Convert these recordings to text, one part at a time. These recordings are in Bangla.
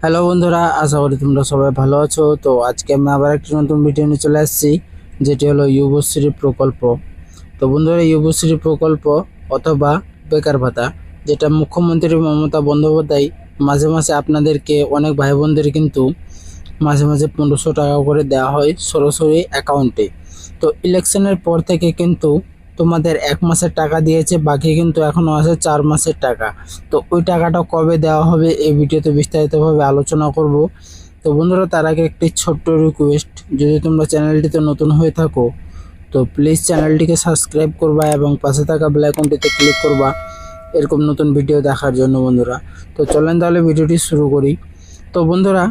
হ্যালো বন্ধুরা, আশা করি তোমরা সবাই ভালো আছো। তো আজকে আমি আবার একটি নতুন ভিডিও নিয়ে চলে আসছি, যেটি হলো যুবশ্রী প্রকল্প। তো বন্ধুরা, যুবশ্রী প্রকল্প অথবা বেকার ভাতা, যেটা মুখ্যমন্ত্রী মমতা বন্দ্যোপাধ্যায় মাঝে মাঝে আপনাদেরকে অনেক ভাই বোনদের কিন্তু মাঝে মাঝে 1500 টাকা করে দেওয়া হয় সরাসরি অ্যাকাউন্টে। তো ইলেকশনের পর থেকে কিন্তু তোমাদের 1 মাসের টাকা দিয়েছে, বাকি কিন্তু এখনও আছে 4 মাসের টাকা। তো ওই টাকাটা কবে দেওয়া হবে এই ভিডিওতে বিস্তারিতভাবে আলোচনা করব। তো বন্ধুরা, তার আগে একটি ছোট্ট রিকোয়েস্ট, যদি তোমরা চ্যানেলটিতে নতুন হয়ে থাকো তো প্লিজ চ্যানেলটিকে সাবস্ক্রাইব করবা এবং পাশে থাকা বেল আইকনটিতে ক্লিক করবা এরকম নতুন ভিডিও দেখার জন্য বন্ধুরা। তো চলেন তাহলে ভিডিওটি শুরু করি। তো বন্ধুরা,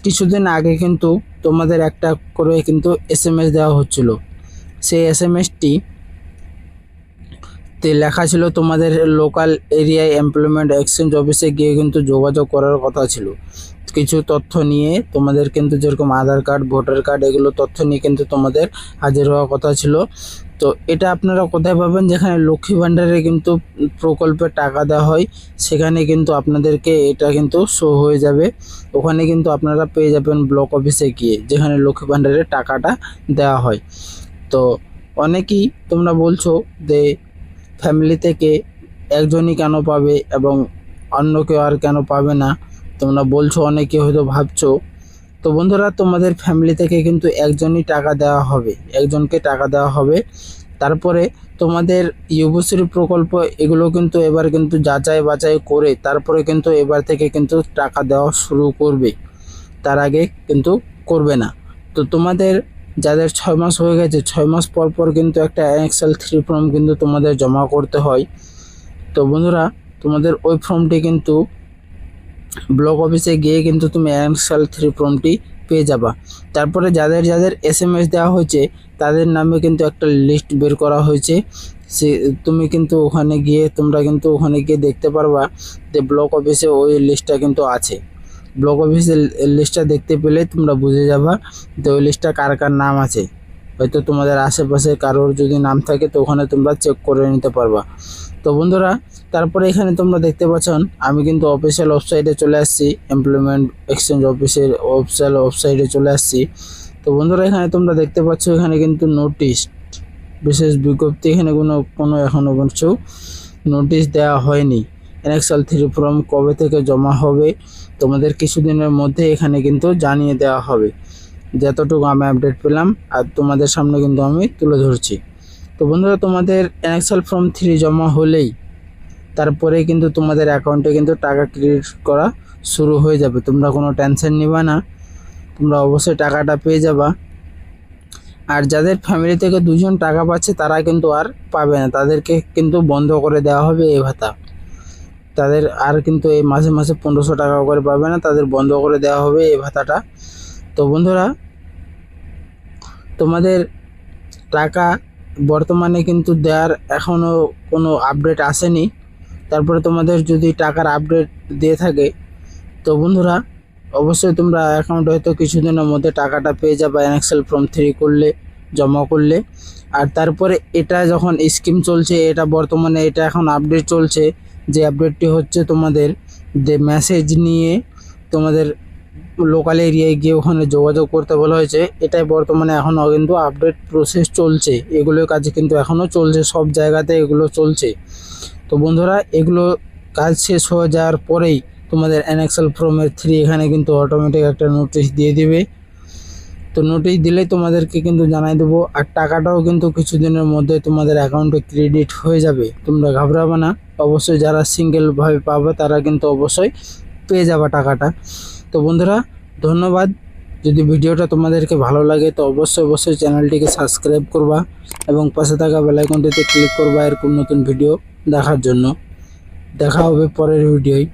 কিছুদিন আগে কিন্তু তোমাদের একটা করে কিন্তু SMS দেওয়া হচ্ছিল। সেই SMSটি তে লেখা ছিল তোমাদের লোকাল এরিয়ায় এমপ্লয়মেন্ট এক্সচেঞ্জ অফিসে গিয়ে কিন্তু যোগাযোগ করার কথা ছিল কিছু তথ্য নিয়ে। তোমাদের কিন্তু যেরকম আধার কার্ড, ভোটার কার্ড, এগুলো তথ্য নিয়ে কিন্তু তোমাদের হাজির হওয়ার কথা ছিল। তো এটা আপনারা কোথায় পাবেন? যেখানে লক্ষ্মী ভাণ্ডারে কিন্তু প্রকল্পে টাকা দেওয়া হয়, সেখানে কিন্তু আপনাদেরকে এটা কিন্তু শো হয়ে যাবে। ওখানে কিন্তু আপনারা পেয়ে যাবেন ব্লক অফিসে গিয়ে, যেখানে লক্ষ্মী ভাণ্ডারের টাকাটা দেওয়া হয়। তো অনেকেই তোমরা বলছো যে ফ্যামিলি থেকে একজনই কেন পাবে এবং অন্য কেউ আর কেন পাবে না, তোমরা বলছো, অনেকে হয়তো ভাবছো। তো বন্ধুরা, তোমাদের ফ্যামিলি থেকে কিন্তু একজনই টাকা দেওয়া হবে, একজনকে টাকা দেওয়া হবে। তারপরে তোমাদের যুবশ্রী প্রকল্প এগুলো কিন্তু এবার কিন্তু যাচাই বাছাই করে তারপরে কিন্তু এবার থেকে কিন্তু টাকা দেওয়া শুরু করবে, তার আগে কিন্তু করবে না। তো তোমাদের যাদের 6 মাস হয়ে গেছে, 6 মাস পর পর কিন্তু একটা NXL3 ফর্ম কিন্তু তোমাদের জমা করতে হয়। তো বন্ধুরা, তোমাদের ওই ফর্মটি কিন্তু ব্লক অফিসে গিয়ে কিন্তু তুমি NXL3 ফর্মটি পেয়ে যাবা। তারপরে যাদের যাদের SMS দেওয়া হয়েছে তাদের নামে কিন্তু একটা লিস্ট বের করা হয়েছে। সে তুমি কিন্তু ওখানে গিয়ে তোমরা কিন্তু ওখানে গিয়ে দেখতে পারবা যে ব্লক অফিসে ওই লিস্টটা কিন্তু আছে। ব্লক অফিসের লিস্টটা দেখতে পেলে তোমরা বুঝে যাবা যে ওই লিস্টটা কার কার নাম আছে। হয়তো তোমাদের আশেপাশে কারোর যদি নাম থাকে তো ওখানে তোমরা চেক করে নিতে পারবা। তো বন্ধুরা, তারপরে এখানে তোমরা দেখতে পাচ্ছেন আমি কিন্তু অফিসিয়াল ওয়েবসাইটে চলে আসছি, এমপ্লয়মেন্ট এক্সচেঞ্জ অফিসের অফিসিয়াল ওয়েবসাইটে চলে আসছি। তো বন্ধুরা, এখানে তোমরা দেখতে পাচ্ছ এখানে কিন্তু নোটিশ, বিশেষ বিজ্ঞপ্তি, এখানে কোনো এখনও কিছু নোটিশ দেওয়া হয়নি। NXL3 ফর্ম কবে থেকে জমা হবে তোমাদের কিছুদিনের মধ্যে এখানে কিন্তু জানিয়ে দেওয়া হবে। যতটুকু আমি আপডেট পেলাম আর তোমাদের সামনে কিন্তু আমি তুলে ধরছি। তো বন্ধুরা, তোমাদের NXL3 জমা হলেই তারপরে কিন্তু তোমাদের অ্যাকাউন্টে কিন্তু টাকা ক্রেডিট করা শুরু হয়ে যাবে। তোমরা কোনো টেনশন নিবা না, তোমরা অবশ্যই টাকাটা পেয়ে যাবা। আর যাদের ফ্যামিলি থেকে 2জন টাকা পাচ্ছে তারা কিন্তু আর পাবে না, তাদেরকে কিন্তু বন্ধ করে দেওয়া হবে এই ভাতা। তাদের আর কিন্তু এই মাসে মাসে 1500 টাকা করে পাবে না, তাদের বন্ধ করে দেওয়া হবে এই ভাতাটা। তো বন্ধুরা, তোমাদের টাকা বর্তমানে কিন্তু দেওয়ার এখনও কোনো আপডেট আসেনি। তারপরে তোমাদের যদি টাকার আপডেট দিয়ে থাকে তো বন্ধুরা অবশ্যই তোমরা অ্যাকাউন্ট হয়তো কিছুদিনের মধ্যে টাকাটা পেয়ে যাবে NXL3 করলে, জমা করলে। আর তারপরে এটা যখন স্কিম চলছে, এটা বর্তমানে এটা এখন আপডেট চলছে, যে আপডেটটি হচ্ছে তোমাদের যে মেসেজ নিয়ে তোমাদের লোকাল এরিয়ায় গিয়ে ওখানে যোগাযোগ করতে বলা হয়েছে, এটাই বর্তমানে এখনও কিন্তু আপডেট প্রসেস চলছে। এগুলোর কাজ কিন্তু এখনও চলছে, সব জায়গাতে এগুলো চলছে। তো বন্ধুরা, এগুলো কাজ শেষ হয়ে যাওয়ার পরেই তোমাদের NXL3 এখানে কিন্তু অটোমেটিক একটা নোটিশ দিয়ে দিবে। তো নোটিশ দিলেই তোমাদেরকে কিন্তু জানাই দেবো। আর টাকাটাও কিন্তু কিছুদিনের মধ্যে তোমাদের অ্যাকাউন্টে ক্রেডিট হয়ে যাবে, তোমরা ঘাবড়াবে না। অবশ্যই যারা সিঙ্গেলভাবে পাবে তারা কিন্তু অবশ্যই পেয়ে যাবে টাকাটা। তো বন্ধুরা, ধন্যবাদ। যদি ভিডিওটা তোমাদেরকে ভালো লাগে তো অবশ্যই চ্যানেলটিকে সাবস্ক্রাইব করবা এবং পাশে থাকা বেল আইকনটিতে ক্লিক করবা এরকম নতুন ভিডিও দেখার জন্য। দেখা হবে পরের ভিডিওয়।